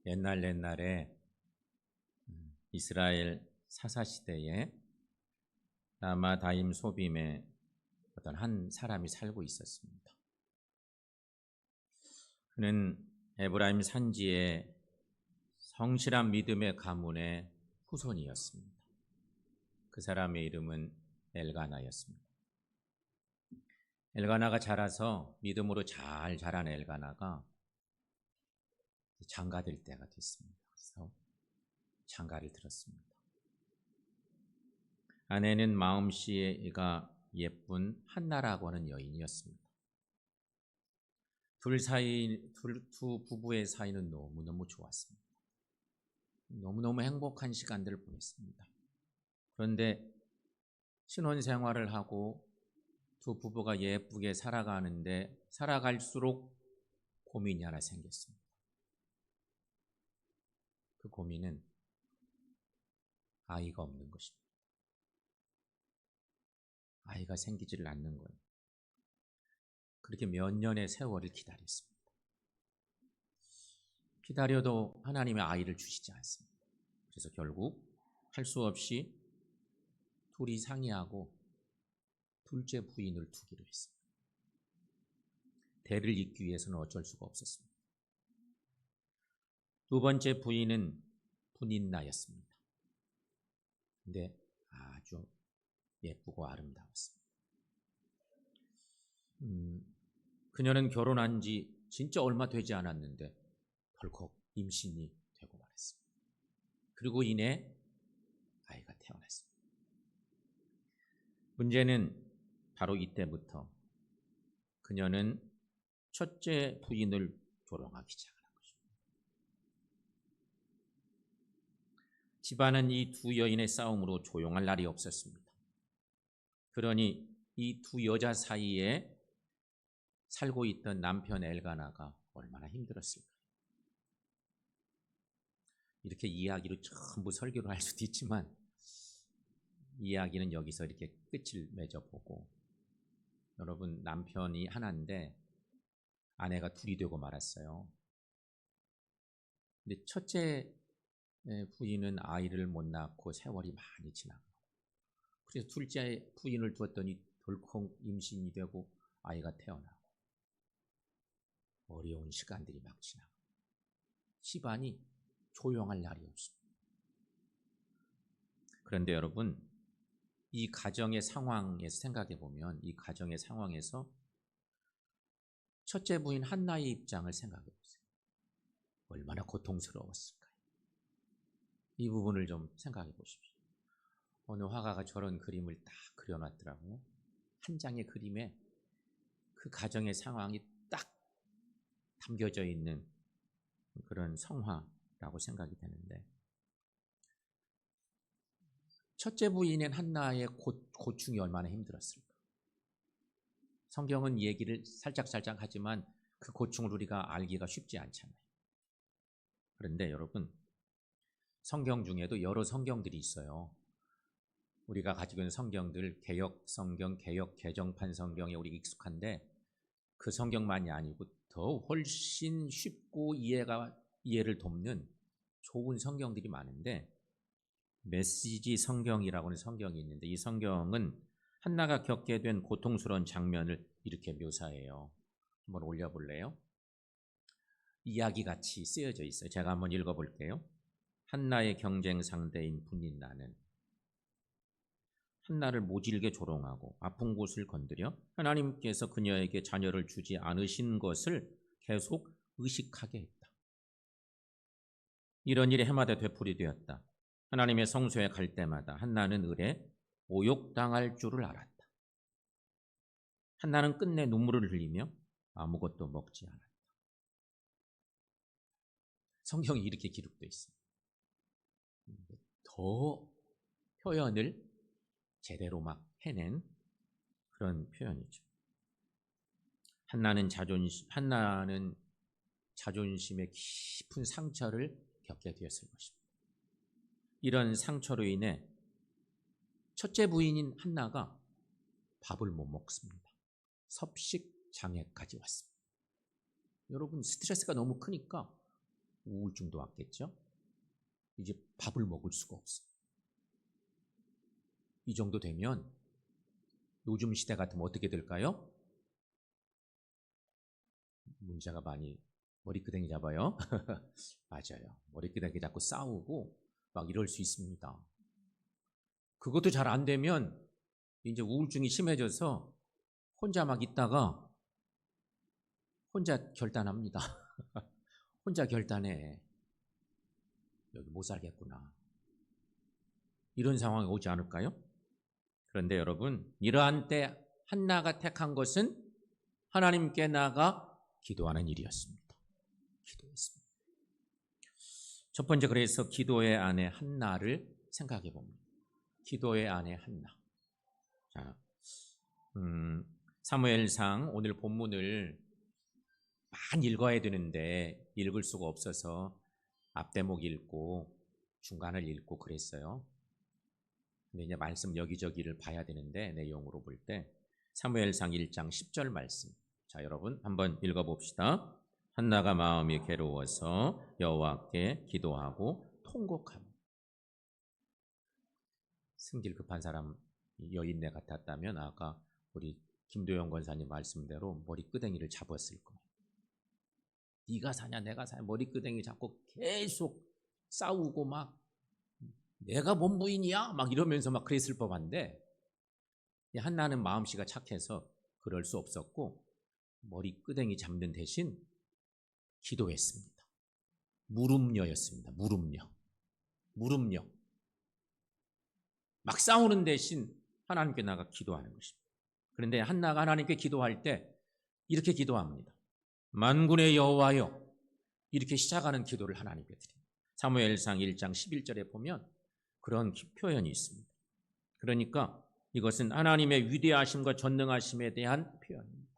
옛날에 이스라엘 사사시대에 라마다임 소빔에 어떤 한 사람이 살고 있었습니다. 그는 에브라임 산지의 성실한 믿음의 가문의 후손이었습니다. 그 사람의 이름은 엘가나였습니다. 엘가나가 자라서 믿음으로 잘 자란 엘가나가 장가될 때가 됐습니다. 그래서 장가를 들었습니다. 아내는 마음씨가 예쁜 한나라고 하는 여인이었습니다. 두 부부의 사이는 너무너무 좋았습니다. 너무너무 행복한 시간들을 보냈습니다. 그런데 신혼생활을 하고 두 부부가 예쁘게 살아가는데 살아갈수록 고민이 하나 생겼습니다. 그 고민은 아이가 없는 것입니다. 아이가 생기지를 않는 거예요. 그렇게 몇 년의 세월을 기다렸습니다. 기다려도 하나님의 아이를 주시지 않습니다. 그래서 결국 할 수 없이 둘이 상의하고 둘째 부인을 두기로 했습니다. 대를 잇기 위해서는 어쩔 수가 없었습니다. 두 번째 부인은 분인나였습니다. 근데 아주 예쁘고 아름다웠습니다. 그녀는 결혼한 지 진짜 얼마 되지 않았는데 덜컥 임신이 되고 말았습니다. 그리고 이내 아이가 태어났습니다. 문제는 바로 이때부터 그녀는 첫째 부인을 조롱하기 시작한 것입니다. 집안은 이 두 여인의 싸움으로 조용할 날이 없었습니다. 그러니 이 두 여자 사이에 살고 있던 남편 엘가나가 얼마나 힘들었을까요? 이렇게 이야기로 전부 설교를 할 수도 있지만 이야기는 여기서 이렇게 끝을 맺어보고, 여러분, 남편이 하나인데 아내가 둘이 되고 말았어요. 근데 첫째 부인은 아이를 못 낳고 세월이 많이 지나고, 그래서 둘째 부인을 두었더니 덜컥 임신이 되고 아이가 태어나고 어려운 시간들이 막 지나고 집안이 조용할 날이 없습니다. 그런데 여러분, 이 가정의 상황에서 생각해 보면, 이 가정의 상황에서 첫째 부인 한나의 입장을 생각해 보세요. 얼마나 고통스러웠을까요? 이 부분을 좀 생각해 보십시오. 어느 화가가 저런 그림을 딱 그려놨더라고요. 한 장의 그림에 그 가정의 상황이 딱 담겨져 있는 그런 성화라고 생각이 되는데, 첫째 부인인 한나의 고충이 얼마나 힘들었을까. 성경은 얘기를 살짝 하지만 그 고충을 우리가 알기가 쉽지 않잖아요. 그런데 여러분, 성경 중에도 여러 성경들이 있어요. 우리가 가지고 있는 성경들, 개역 성경, 개역 개정판 성경에 우리 익숙한데, 그 성경만이 아니고 더 훨씬 쉽고 이해를 돕는 좋은 성경들이 많은데, 메시지 성경이라고 하는 성경이 있는데, 이 성경은 한나가 겪게 된 고통스러운 장면을 이렇게 묘사해요. 한번 올려볼래요? 이야기같이 쓰여져 있어요. 제가 한번 읽어볼게요. 한나의 경쟁 상대인 분인나는 한나를 모질게 조롱하고 아픈 곳을 건드려 하나님께서 그녀에게 자녀를 주지 않으신 것을 계속 의식하게 했다. 이런 일이 해마다 되풀이되었다. 하나님의 성소에 갈 때마다 한나는 을에 모욕당할 줄을 알았다. 한나는 끝내 눈물을 흘리며 아무것도 먹지 않았다. 성경이 이렇게 기록되어 있습니다. 더 표현을 제대로 막 해낸 그런 표현이죠. 한나는 자존심의 깊은 상처를 겪게 되었을 것입니다. 이런 상처로 인해 첫째 부인인 한나가 밥을 못 먹습니다. 섭식 장애까지 왔습니다. 여러분, 스트레스가 너무 크니까 우울증도 왔겠죠. 이제 밥을 먹을 수가 없어. 이 정도 되면 요즘 시대 같으면 어떻게 될까요? 문제가 많이 머리끄댕이 잡아요. 맞아요. 머리끄댕이 잡고 싸우고 막 이럴 수 있습니다. 그것도 잘 안 되면 이제 우울증이 심해져서 혼자 막 있다가 혼자 결단합니다. 혼자 결단해. 여기 못 살겠구나. 이런 상황이 오지 않을까요? 그런데 여러분, 이러한 때 한나가 택한 것은 하나님께 나아가 기도하는 일이었습니다. 기도했습니다. 첫 번째, 그래서 기도의 아내 한나를 생각해 봅니다. 기도의 아내 한나. 자, 사무엘상 오늘 본문을 많이 읽어야 되는데 읽을 수가 없어서 앞대목 읽고 중간을 읽고 그랬어요. 근데 이제 말씀 여기저기를 봐야 되는데 내용으로 볼 때 사무엘상 1장 10절 말씀. 자, 여러분 한번 읽어봅시다. 한나가 마음이 괴로워서 여호와께 기도하고 통곡하며. 승질 급한 사람 여인네 같았다면 아까 우리 김도영 권사님 말씀대로 머리끄댕이를 잡았을 거예요. 네가 사냐 내가 사냐 머리끄댕이 잡고 계속 싸우고 막 내가 뭔 부인이야 막 이러면서 막 그랬을 법한데 한나는 마음씨가 착해서 그럴 수 없었고 머리끄댕이 잡는 대신 기도했습니다. 무릎녀였습니다. 무릎녀. 막 싸우는 대신 하나님께 나가 기도하는 것입니다. 그런데 한나가 하나님께 기도할 때 이렇게 기도합니다. 만군의 여호와여, 이렇게 시작하는 기도를 하나님께 드립니다. 사무엘상 1장 11절에 보면 그런 표현이 있습니다. 그러니까 이것은 하나님의 위대하심과 전능하심에 대한 표현입니다.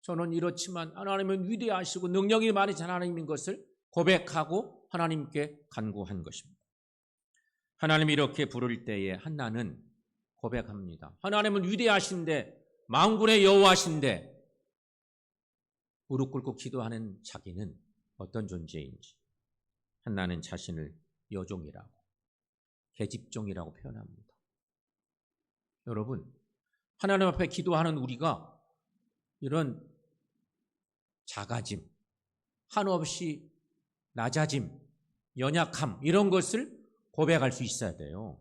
저는 이렇지만 하나님은 위대하시고 능력이 많으신 하나님인 것을 고백하고 하나님께 간구한 것입니다. 하나님이 이렇게 부를 때에 한나는 고백합니다. 하나님은 위대하신데 만군의 여호와신데 무릎 꿇고 기도하는 자기는 어떤 존재인지 한나는 자신을 여종이라고 계집종이라고 표현합니다. 여러분, 하나님 앞에 기도하는 우리가 이런 작아짐, 한없이 낮아짐, 연약함 이런 것을 고백할 수 있어야 돼요.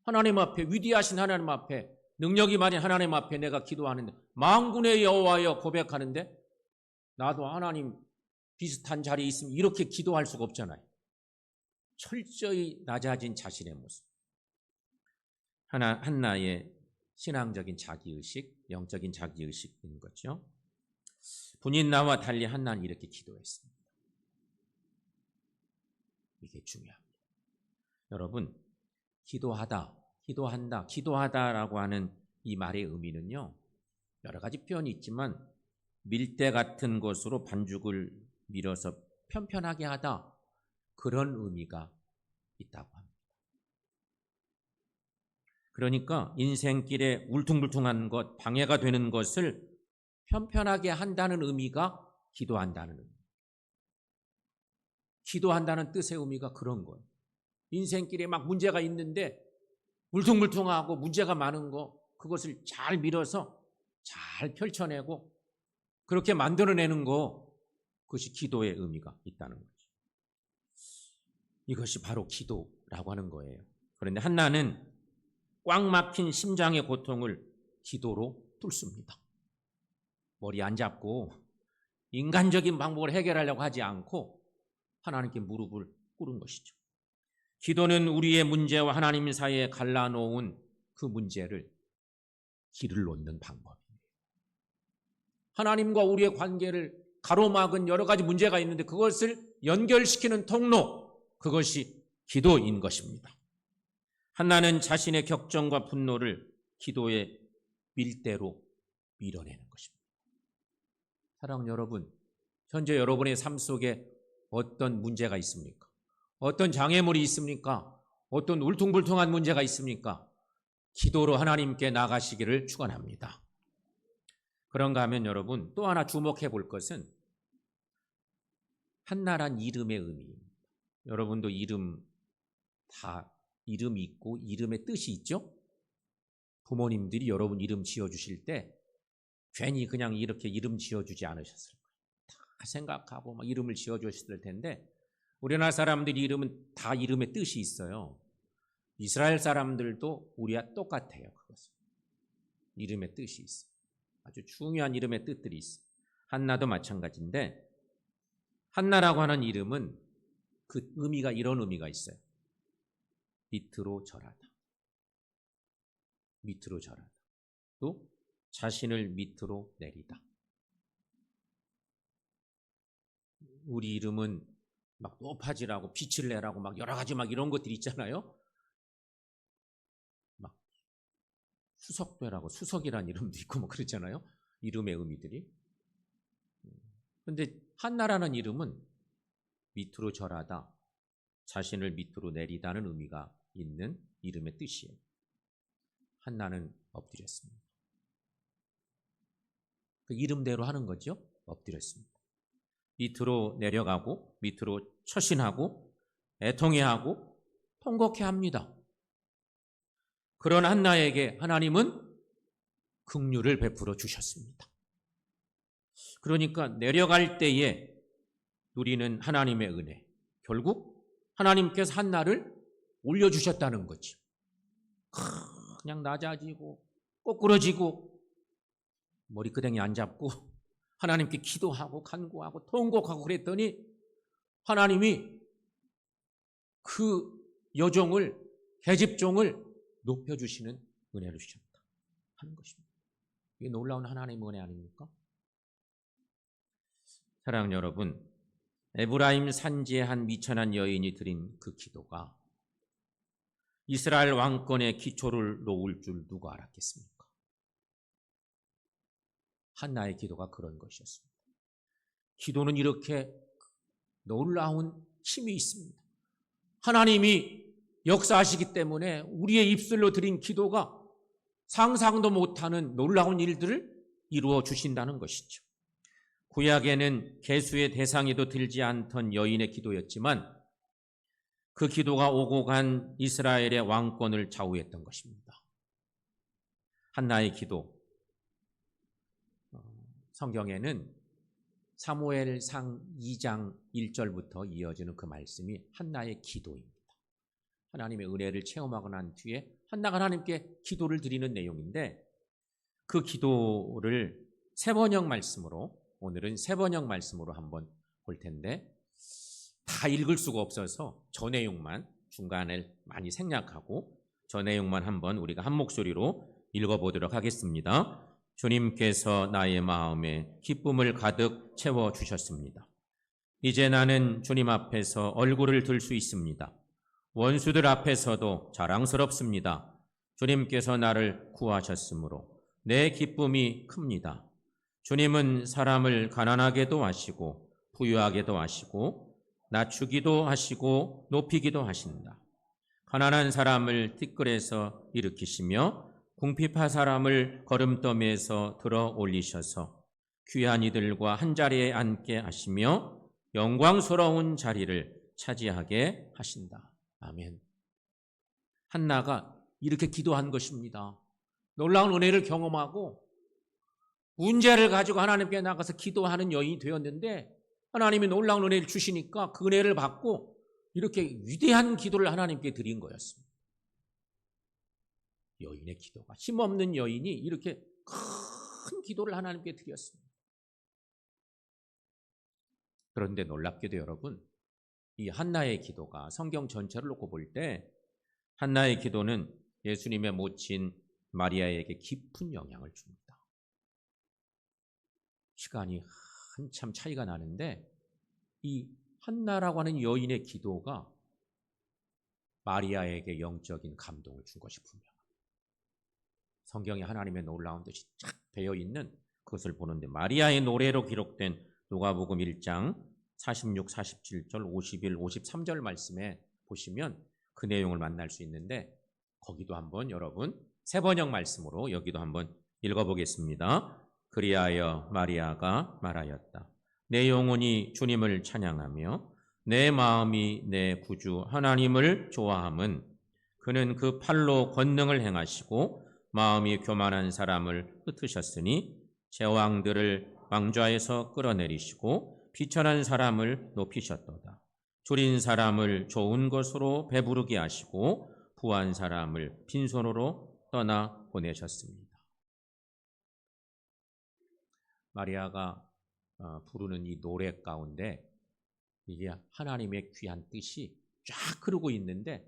하나님 앞에 위대하신 하나님 앞에 능력이 많은 하나님 앞에 내가 기도하는데 만군의 여호와여 고백하는데 나도 하나님 비슷한 자리에 있으면 이렇게 기도할 수가 없잖아요. 철저히 낮아진 자신의 모습. 한나의 신앙적인 자기의식, 영적인 자기의식인 거죠. 분인 나와 달리 한나는 이렇게 기도했습니다. 이게 중요합니다. 여러분, 기도하다라고 하는 이 말의 의미는요, 여러 가지 표현이 있지만 밀대 같은 것으로 반죽을 밀어서 편편하게 하다, 그런 의미가 있다고 합니다. 그러니까 인생길에 울퉁불퉁한 것, 방해가 되는 것을 편편하게 한다는 의미가 기도한다는 의미. 기도한다는 뜻의 의미가 그런 거예요. 인생길에 막 문제가 있는데 울퉁불퉁하고 문제가 많은 거, 그것을 잘 밀어서 잘 펼쳐내고 그렇게 만들어내는 거, 그것이 기도의 의미가 있다는 거죠. 이것이 바로 기도라고 하는 거예요. 그런데 한나는 꽉 막힌 심장의 고통을 기도로 뚫습니다. 머리 안 잡고 인간적인 방법으로 해결하려고 하지 않고 하나님께 무릎을 꿇은 것이죠. 기도는 우리의 문제와 하나님 사이에 갈라놓은 그 문제를 길을 놓는 방법입니다. 하나님과 우리의 관계를 가로막은 여러 가지 문제가 있는데 그것을 연결시키는 통로, 그것이 기도인 것입니다. 한나는 자신의 격정과 분노를 기도의 밀대로 밀어내는 것입니다. 사랑하는 여러분, 현재 여러분의 삶 속에 어떤 문제가 있습니까? 어떤 장애물이 있습니까? 어떤 울퉁불퉁한 문제가 있습니까? 기도로 하나님께 나가시기를 축원합니다. 그런가 하면 여러분, 또 하나 주목해 볼 것은 한나란 이름의 의미. 여러분도 이름 다 이름이 있고 이름의 뜻이 있죠? 부모님들이 여러분 이름 지어주실 때 괜히 그냥 이렇게 이름 지어주지 않으셨을 거예요. 다 생각하고 막 이름을 지어주셨을 텐데 우리나라 사람들 이름은 다 이름의 뜻이 있어요. 이스라엘 사람들도 우리와 똑같아요. 그것은 이름의 뜻이 있어요. 아주 중요한 이름의 뜻들이 있어요. 한나도 마찬가지인데 한나라고 하는 이름은 그 의미가 이런 의미가 있어요. 밑으로 절하다. 밑으로 절하다. 또 자신을 밑으로 내리다. 우리 이름은 막 높아지라고 빛을 내라고 막 여러 가지 막 이런 것들이 있잖아요. 막 수석되라고 수석이란 이름도 있고 뭐 그렇잖아요. 이름의 의미들이. 그런데 한나라는 이름은 밑으로 절하다, 자신을 밑으로 내리다는 의미가 있는 이름의 뜻이에요. 한나는 엎드렸습니다. 그 이름대로 하는 거죠. 엎드렸습니다. 밑으로 내려가고 밑으로 처신하고 애통해하고 통곡해합니다. 그런 한나에게 하나님은 긍휼을 베풀어 주셨습니다. 그러니까 내려갈 때에 누리는 하나님의 은혜, 결국 하나님께서 한나를 올려주셨다는 거지. 그냥 낮아지고 꼬꾸러지고 머리끄댕이 안 잡고 하나님께 기도하고 간구하고 통곡하고 그랬더니 하나님이 그 여종을, 계집종을 높여주시는 은혜를 주셨다 하는 것입니다. 이게 놀라운 하나님의 은혜 아닙니까? 사랑하는 여러분, 에브라임 산지의 한 미천한 여인이 드린 그 기도가 이스라엘 왕권의 기초를 놓을 줄 누가 알았겠습니까? 한나의 기도가 그런 것이었습니다. 기도는 이렇게 놀라운 힘이 있습니다. 하나님이 역사하시기 때문에 우리의 입술로 드린 기도가 상상도 못하는 놀라운 일들을 이루어 주신다는 것이죠. 구약에는 계수의 대상에도 들지 않던 여인의 기도였지만 그 기도가 오고 간 이스라엘의 왕권을 좌우했던 것입니다. 한나의 기도, 성경에는 사무엘상 2장 1절부터 이어지는 그 말씀이 한나의 기도입니다. 하나님의 은혜를 체험하고 난 뒤에 한나가 하나님께 기도를 드리는 내용인데 그 기도를 세번역 말씀으로, 오늘은 세번역 말씀으로 한번 볼 텐데 다 읽을 수가 없어서 저 내용만 중간에 많이 생략하고 저 내용만 한번 우리가 한 목소리로 읽어보도록 하겠습니다. 주님께서 나의 마음에 기쁨을 가득 채워주셨습니다. 이제 나는 주님 앞에서 얼굴을 들 수 있습니다. 원수들 앞에서도 자랑스럽습니다. 주님께서 나를 구하셨으므로 내 기쁨이 큽니다. 주님은 사람을 가난하게도 하시고 부유하게도 하시고 낮추기도 하시고 높이기도 하신다. 가난한 사람을 티끌에서 일으키시며 궁핍한 사람을 거름더미에서 들어 올리셔서 귀한 이들과 한자리에 앉게 하시며 영광스러운 자리를 차지하게 하신다. 아멘. 한나가 이렇게 기도한 것입니다. 놀라운 은혜를 경험하고 문제를 가지고 하나님께 나가서 기도하는 여인이 되었는데 하나님이 놀라운 은혜를 주시니까 그 은혜를 받고 이렇게 위대한 기도를 하나님께 드린 거였습니다. 여인의 기도가, 힘없는 여인이 이렇게 큰 기도를 하나님께 드렸습니다. 그런데 놀랍게도 여러분, 이 한나의 기도가 성경 전체를 놓고 볼 때 한나의 기도는 예수님의 모친 마리아에게 깊은 영향을 줍니다. 시간이 한참 차이가 나는데 이 한나라고 하는 여인의 기도가 마리아에게 영적인 감동을 준 것이 분명합니다. 성경에 하나님의 놀라운 뜻이 쫙 되어 있는 그것을 보는데 마리아의 노래로 기록된 누가복음 1장 46, 47절, 51, 53절 말씀에 보시면 그 내용을 만날 수 있는데 거기도 한번 여러분 세번역 말씀으로 여기도 한번 읽어보겠습니다. 그리하여 마리아가 말하였다. 내 영혼이 주님을 찬양하며 내 마음이 내 구주 하나님을 좋아함은 그는 그 팔로 권능을 행하시고 마음이 교만한 사람을 흩으셨으니 제왕들을 왕좌에서 끌어내리시고 비천한 사람을 높이셨도다. 줄인 사람을 좋은 것으로 배부르게 하시고 부한 사람을 빈손으로 떠나 보내셨습니다. 마리아가 부르는 이 노래 가운데 이게 하나님의 귀한 뜻이 쫙 흐르고 있는데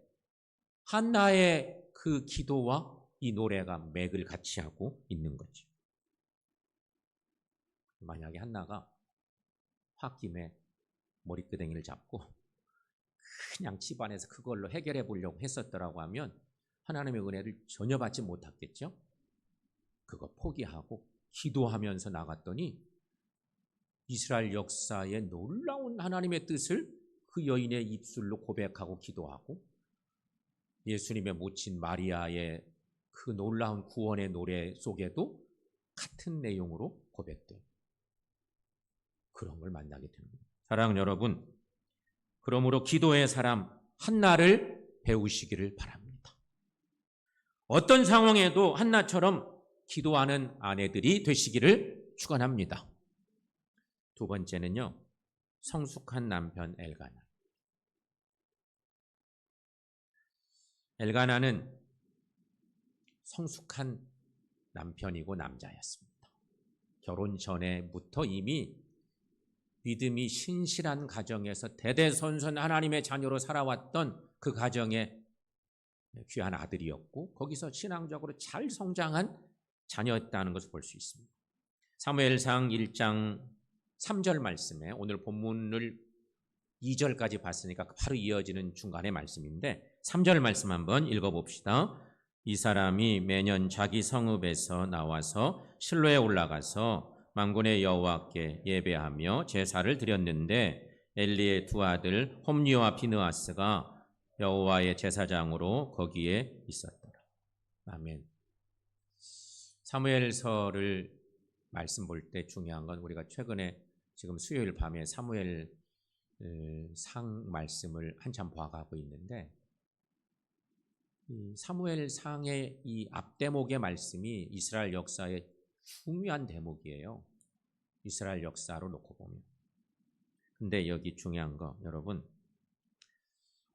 한나의 그 기도와 이 노래가 맥을 같이 하고 있는 거죠. 만약에 한나가 홧김에 머리끄댕이를 잡고 그냥 집안에서 그걸로 해결해 보려고 했었더라고 하면 하나님의 은혜를 전혀 받지 못했겠죠. 그거 포기하고 기도하면서 나갔더니 이스라엘 역사의 놀라운 하나님의 뜻을 그 여인의 입술로 고백하고 기도하고 예수님의 모친 마리아의 그 놀라운 구원의 노래 속에도 같은 내용으로 고백돼요. 그런 걸 만나게 되는 거예요. 사랑하는 여러분, 그러므로 기도의 사람 한나를 배우시기를 바랍니다. 어떤 상황에도 한나처럼 기도하는 아내들이 되시기를 축원합니다. 두 번째는요, 성숙한 남편 엘가나. 엘가나는 성숙한 남편이고 남자였습니다. 결혼 전에부터 이미 믿음이 신실한 가정에서 대대손손 하나님의 자녀로 살아왔던 그 가정의 귀한 아들이었고 거기서 신앙적으로 잘 성장한 자녀였다는 것을 볼 수 있습니다. 사무엘상 1장 3절 말씀에 오늘 본문을 2절까지 봤으니까 바로 이어지는 중간의 말씀인데 3절 말씀 한번 읽어봅시다. 이 사람이 매년 자기 성읍에서 나와서 실로에 올라가서 만군의 여호와께 예배하며 제사를 드렸는데 엘리의 두 아들 홈리와 비느하스가 여호와의 제사장으로 거기에 있었더라. 아멘. 사무엘서를 말씀 볼 때 중요한 건 우리가 최근에 지금 수요일 밤에 사무엘 상 말씀을 한참 봐가고 있는데 이 사무엘 상의 이 앞대목의 말씀이 이스라엘 역사의 중요한 대목이에요. 이스라엘 역사로 놓고 보면. 근데 여기 중요한 거 여러분,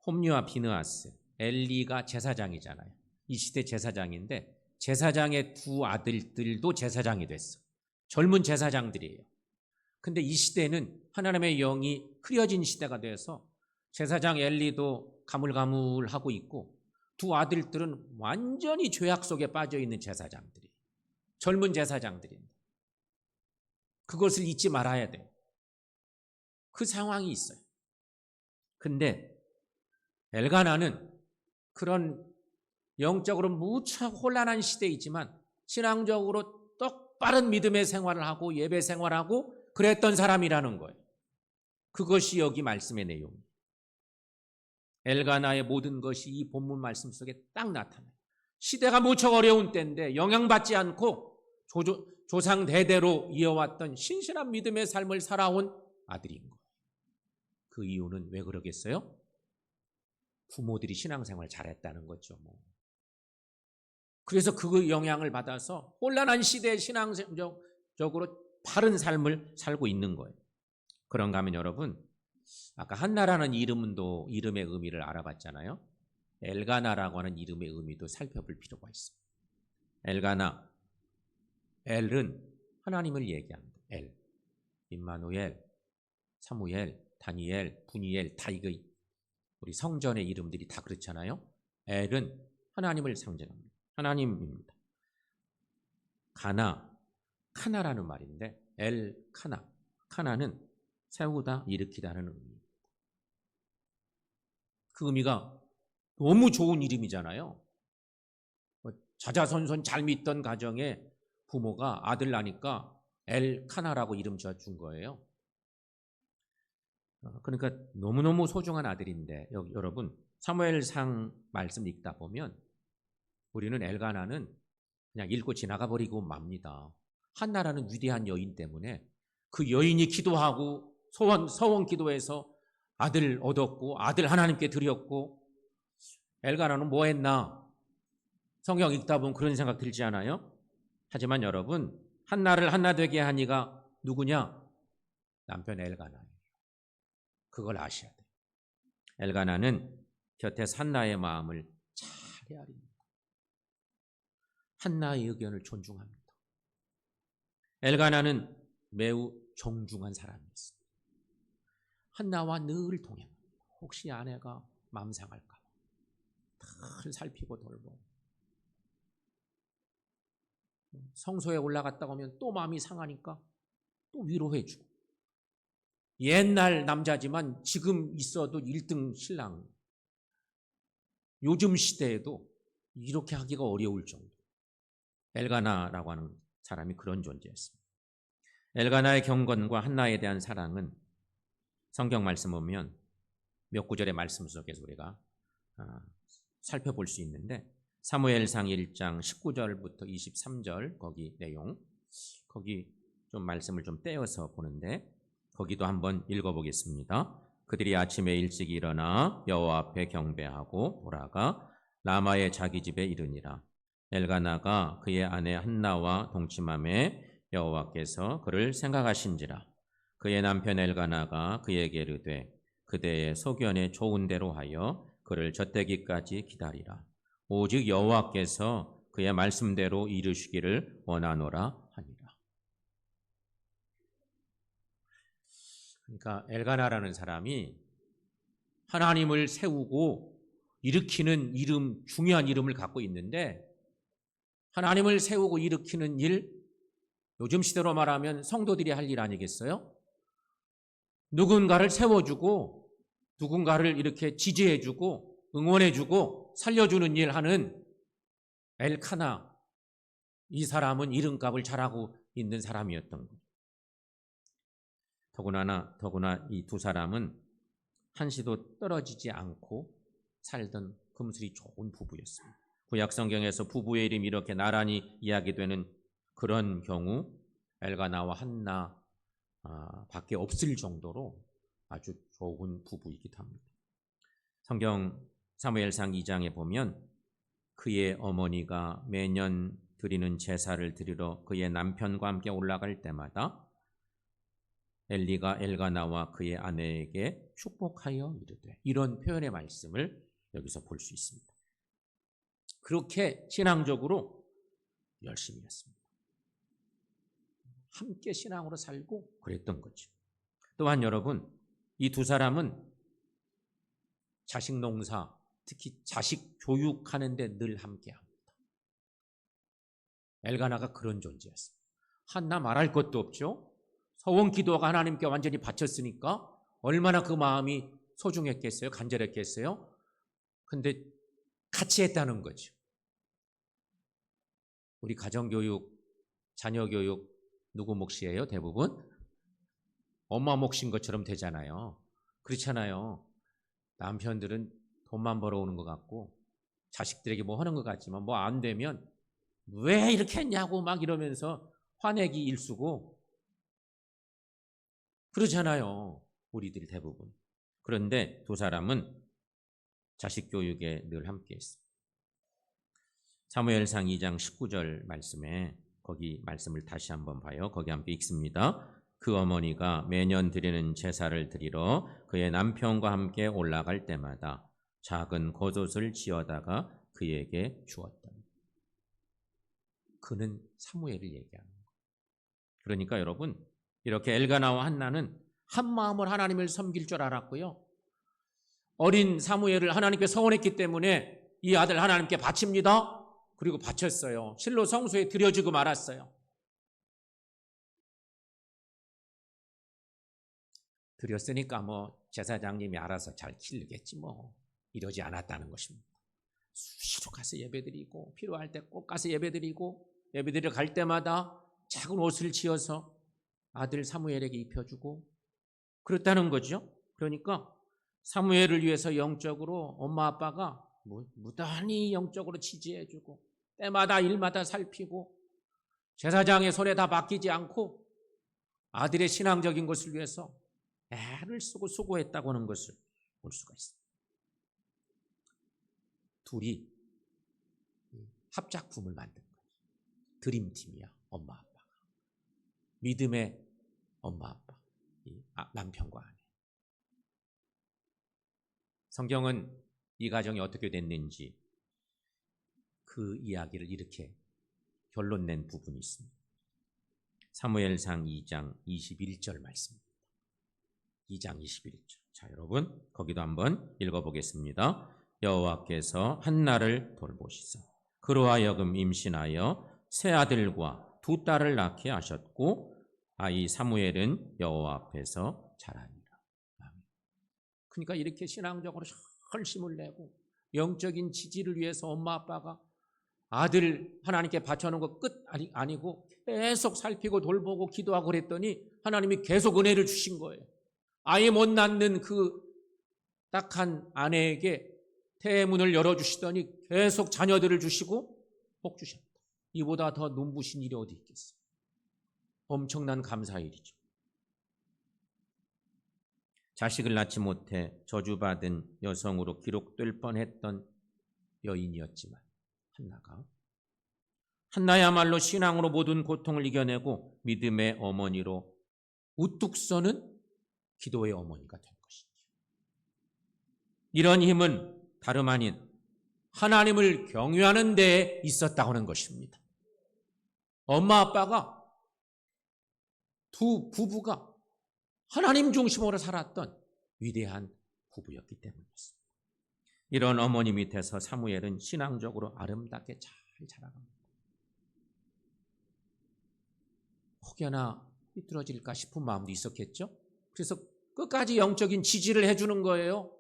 홈리와 비느하스, 엘리가 제사장이잖아요. 이 시대 제사장인데 제사장의 두 아들들도 제사장이 됐어. 젊은 제사장들이에요. 근데 이 시대는 하나님의 영이 흐려진 시대가 돼서 제사장 엘리도 가물가물하고 있고 두 아들들은 완전히 죄악 속에 빠져 있는 제사장들이에요. 젊은 제사장들입니다. 그것을 잊지 말아야 돼요. 그 상황이 있어요. 근데 엘가나는 그런 영적으로 무척 혼란한 시대이지만 신앙적으로 똑바른 믿음의 생활을 하고 예배 생활하고 그랬던 사람이라는 거예요. 그것이 여기 말씀의 내용이에요. 엘가나의 모든 것이 이 본문 말씀 속에 딱 나타나요. 시대가 무척 어려운 때인데 영향받지 않고 조상 대대로 이어왔던 신실한 믿음의 삶을 살아온 아들인 거예요. 그 이유는 왜 그러겠어요? 부모들이 신앙생활 잘했다는 거죠. 그래서 그 영향을 받아서 혼란한 시대에 신앙적으로 바른 삶을 살고 있는 거예요. 그런가 하면 여러분, 아까 한나라는 이름의 의미를 알아봤잖아요. 엘가나라고 하는 이름의 의미도 살펴볼 필요가 있어요. 엘가나, 엘은 하나님을 얘기합니다. 엘, 임마누엘, 사무엘, 다니엘, 분이엘 다 이거 우리 성전의 이름들이 다 그렇잖아요. 엘은 하나님을 상징합니다. 하나님입니다. 카나라는 말인데 엘카나, 카나는 세우다, 일으키다는 의미. 그 의미가 너무 좋은 이름이잖아요. 자자손손 잘 믿던 가정에 부모가 아들 나니까 엘카나라고 이름 지어준 거예요. 그러니까 너무너무 소중한 아들인데 여러분 사무엘상 말씀 읽다 보면 우리는 엘가나는 그냥 읽고 지나가 버리고 맙니다. 한나라는 위대한 여인 때문에 그 여인이 기도하고 서원 기도해서 아들 얻었고 아들 하나님께 드렸고 엘가나는 뭐 했나? 성경 읽다 보면 그런 생각 들지 않아요? 하지만 여러분, 한나를 한나 되게 한 이가 누구냐? 남편 엘가나예요. 그걸 아셔야 돼요. 엘가나는 곁에서 한나의 마음을 잘 헤아립니다. 한나의 의견을 존중합니다. 엘가나는 매우 정중한 사람이었습니다. 한나와 늘 동행합니다. 혹시 아내가 마음 상할까 봐 늘 살피고 돌보고, 성소에 올라갔다 오면 또 마음이 상하니까 또 위로해주고, 옛날 남자지만 지금 있어도 1등 신랑, 요즘 시대에도 이렇게 하기가 어려울 정도. 엘가나라고 하는 사람이 그런 존재였습니다. 엘가나의 경건과 한나에 대한 사랑은 성경 말씀 보면 몇 구절의 말씀 속에서 우리가 살펴볼 수 있는데, 사무엘상 1장 19절부터 23절 거기 내용, 거기 좀 말씀을 좀 떼어서 보는데 거기도 한번 읽어보겠습니다. 그들이 아침에 일찍 일어나 여호와 앞에 경배하고 돌아가 라마의 자기 집에 이르니라. 엘가나가 그의 아내 한나와 동침함에 여호와께서 그를 생각하신지라. 그의 남편 엘가나가 그에게 이르되 그대의 소견에 좋은 대로 하여 그를 젖대기까지 기다리라. 오직 여호와께서 그의 말씀대로 이루시기를 원하노라 하니라. 그러니까 엘가나라는 사람이 하나님을 세우고 일으키는 이름, 중요한 이름을 갖고 있는데, 하나님을 세우고 일으키는 일, 요즘 시대로 말하면 성도들이 할 일 아니겠어요? 누군가를 세워주고 누군가를 이렇게 지지해주고 응원해주고 살려주는 일 하는 엘카나, 이 사람은 이름값을 잘하고 있는 사람이었던 거예요. 더구나 이 두 사람은 한시도 떨어지지 않고 살던 금슬이 좋은 부부였습니다. 구약 성경에서 부부의 이름이 이렇게 나란히 이야기되는 그런 경우 엘가나와 한나 밖에 없을 정도로 아주 좋은 부부이기도 합니다. 성경 사무엘상 2장에 보면 그의 어머니가 매년 드리는 제사를 드리러 그의 남편과 함께 올라갈 때마다 엘리가 엘가나와 그의 아내에게 축복하여 이르되, 이런 표현의 말씀을 여기서 볼 수 있습니다. 그렇게 신앙적으로 열심히 했습니다. 함께 신앙으로 살고 그랬던 거죠. 또한 여러분, 이 두 사람은 자식 농사, 특히 자식 교육하는 데 늘 함께합니다. 엘가나가 그런 존재였습니다. 한나 말할 것도 없죠. 서원 기도가 하나님께 완전히 바쳤으니까 얼마나 그 마음이 소중했겠어요? 간절했겠어요? 근데 같이 했다는 거죠. 우리 가정교육, 자녀교육 누구 몫이에요? 대부분 엄마 몫인 것처럼 되잖아요. 그렇잖아요. 남편들은 돈만 벌어오는 것 같고 자식들에게 뭐 하는 것 같지만 뭐 안 되면 왜 이렇게 했냐고 막 이러면서 화내기 일쑤고 그러잖아요. 우리들이 대부분. 그런데 두 사람은 자식 교육에 늘 함께했습니다. 사무엘상 2장 19절 말씀에 거기 말씀을 다시 한번 봐요. 거기 함께 읽습니다. 그 어머니가 매년 드리는 제사를 드리러 그의 남편과 함께 올라갈 때마다 작은 겉옷을 지어다가 그에게 주었다. 그는 사무엘을 얘기하는 거예요. 그러니까 여러분, 이렇게 엘가나와 한나는 한 마음으로 하나님을 섬길 줄 알았고요. 어린 사무엘을 하나님께 서원했기 때문에 이 아들 하나님께 바칩니다. 그리고 바쳤어요. 실로 성소에 들여주고 말았어요. 드렸으니까 뭐 제사장님이 알아서 잘 키우겠지 뭐, 이러지 않았다는 것입니다. 수시로 가서 예배드리고 필요할 때 꼭 가서 예배드리고 예배드리러 갈 때마다 작은 옷을 지어서 아들 사무엘에게 입혀주고 그랬다는 거죠. 그러니까 사무엘을 위해서 영적으로 엄마 아빠가 무단히 영적으로 지지해주고 때마다 일마다 살피고 제사장의 손에 다 맡기지 않고 아들의 신앙적인 것을 위해서 애를 쓰고 수고했다고 하는 것을 볼 수가 있습니다. 둘이 합작품을 만든 거예요. 드림팀이야, 엄마 아빠가. 믿음의 엄마 아빠, 남편과 아내. 성경은 이 가정이 어떻게 됐는지 그 이야기를 이렇게 결론 낸 부분이 있습니다. 사무엘상 2장 21절 말씀입니다. 2장 21절. 자, 여러분 거기도 한번 읽어보겠습니다. 여호와께서 한나를 돌보시사 그로 하여금 임신하여 세 아들과 두 딸을 낳게 하셨고 아이 사무엘은 여호와 앞에서 자라니라. 그러니까 이렇게 신앙적으로 열심을 내고 영적인 지지를 위해서 엄마 아빠가 아들 하나님께 바쳐놓은 거 끝 아니고 계속 살피고 돌보고 기도하고 그랬더니 하나님이 계속 은혜를 주신 거예요. 아예 못 낳는 그 딱한 아내에게 태문을 열어주시더니 계속 자녀들을 주시고 복 주셨다. 이보다 더 눈부신 일이 어디 있겠어요. 엄청난 감사의 일이죠. 자식을 낳지 못해 저주받은 여성으로 기록될 뻔했던 여인이었지만 한나야말로 신앙으로 모든 고통을 이겨내고 믿음의 어머니로 우뚝 서는 기도의 어머니가 된 것이죠. 이런 힘은 다름 아닌 하나님을 경외하는 데에 있었다고 하는 것입니다. 엄마 아빠가 두 부부가 하나님 중심으로 살았던 위대한 부부였기 때문이었습니다. 이런 어머니 밑에서 사무엘은 신앙적으로 아름답게 잘 자라갑니다. 혹여나 삐뚤어질까 싶은 마음도 있었겠죠. 그래서 끝까지 영적인 지지를 해주는 거예요.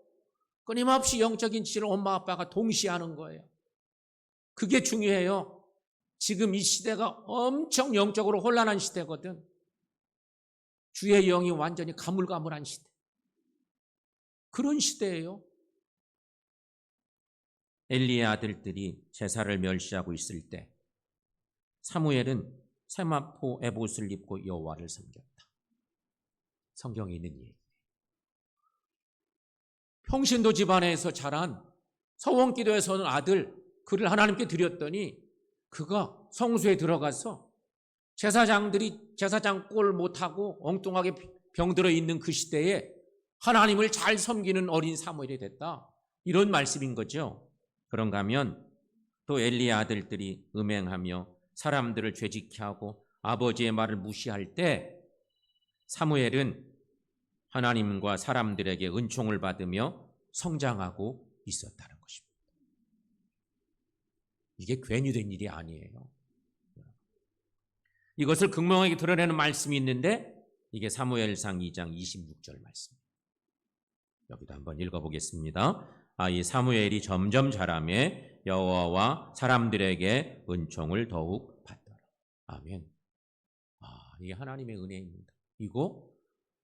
끊임없이 영적인 지지를 엄마 아빠가 동시에 하는 거예요. 그게 중요해요. 지금 이 시대가 엄청 영적으로 혼란한 시대거든. 주의 영이 완전히 가물가물한 시대. 그런 시대예요. 엘리의 아들들이 제사를 멸시하고 있을 때 사무엘은 세마포 에봇을 입고 여호와를 섬겼다. 성경에 있는 얘기예요. 평신도 집안에서 자란 서원기도에서는 아들 그를 하나님께 드렸더니 그가 성소에 들어가서 제사장들이 제사장 꼴 못하고 엉뚱하게 병들어 있는 그 시대에 하나님을 잘 섬기는 어린 사무엘이 됐다. 이런 말씀인 거죠. 그런가 하면 또 엘리의 아들들이 음행하며 사람들을 죄짓게 하고 아버지의 말을 무시할 때 사무엘은 하나님과 사람들에게 은총을 받으며 성장하고 있었다는 것입니다. 이게 괜히 된 일이 아니에요. 이것을 극명하게 드러내는 말씀이 있는데 이게 사무엘상 2장 26절 말씀입니다. 여기도 한번 읽어보겠습니다. 이 사무엘이 점점 자라매 여호와와 사람들에게 은총을 더욱 받더라. 아멘. 이게 하나님의 은혜입니다. 이거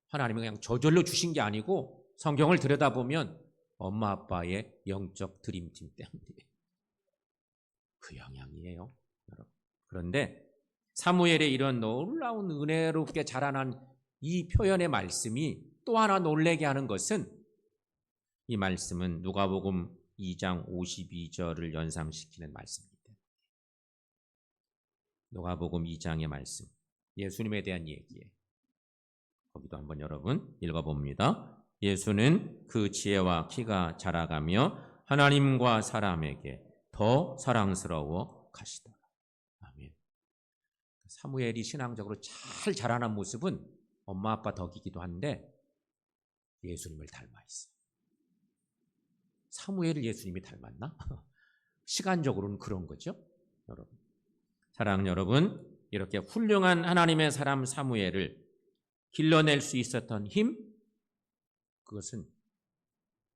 하나님이 그냥 저절로 주신 게 아니고 성경을 들여다보면 엄마 아빠의 영적 드림팀 때문에 그 영향이에요, 여러분. 그런데 사무엘의 이런 놀라운 은혜롭게 자라난 이 표현의 말씀이 또 하나 놀라게 하는 것은 이 말씀은 누가복음 2장 52절을 연상시키는 말씀입니다. 누가복음 2장의 말씀, 예수님에 대한 얘기예요. 거기도 한번 여러분 읽어봅니다. 예수는 그 지혜와 키가 자라가며 하나님과 사람에게 더 사랑스러워 가시더라. 아멘. 사무엘이 신앙적으로 잘 자라난 모습은 엄마 아빠 덕이기도 한데 예수님을 닮아 있어요. 사무엘을 예수님이 닮았나? 시간적으로는 그런 거죠, 여러분. 사랑하는 여러분, 이렇게 훌륭한 하나님의 사람 사무엘을 길러낼 수 있었던 힘, 그것은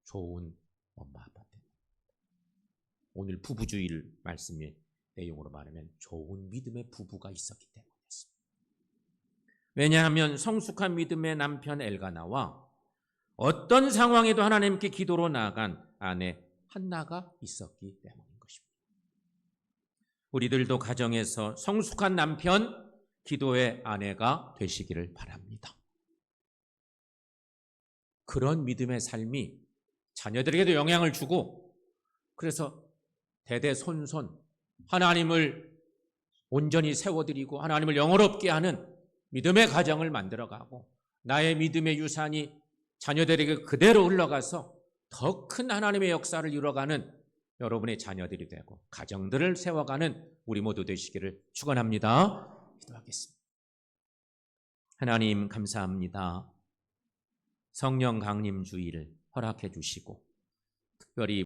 좋은 엄마 아빠 때문에. 오늘 부부주일 말씀의 내용으로 말하면 좋은 믿음의 부부가 있었기 때문이었습니다. 왜냐하면 성숙한 믿음의 남편 엘가나와 어떤 상황에도 하나님께 기도로 나아간 아내 한나가 있었기 때문인 것입니다. 우리들도 가정에서 성숙한 남편, 기도의 아내가 되시기를 바랍니다. 그런 믿음의 삶이 자녀들에게도 영향을 주고, 그래서 대대손손 하나님을 온전히 세워드리고 하나님을 영원롭게 하는 믿음의 가정을 만들어가고, 나의 믿음의 유산이 자녀들에게 그대로 흘러가서 더 큰 하나님의 역사를 이뤄가는 여러분의 자녀들이 되고 가정들을 세워가는 우리 모두 되시기를 축원합니다. 기도하겠습니다. 하나님 감사합니다. 성령 강림 주의를 허락해 주시고 특별히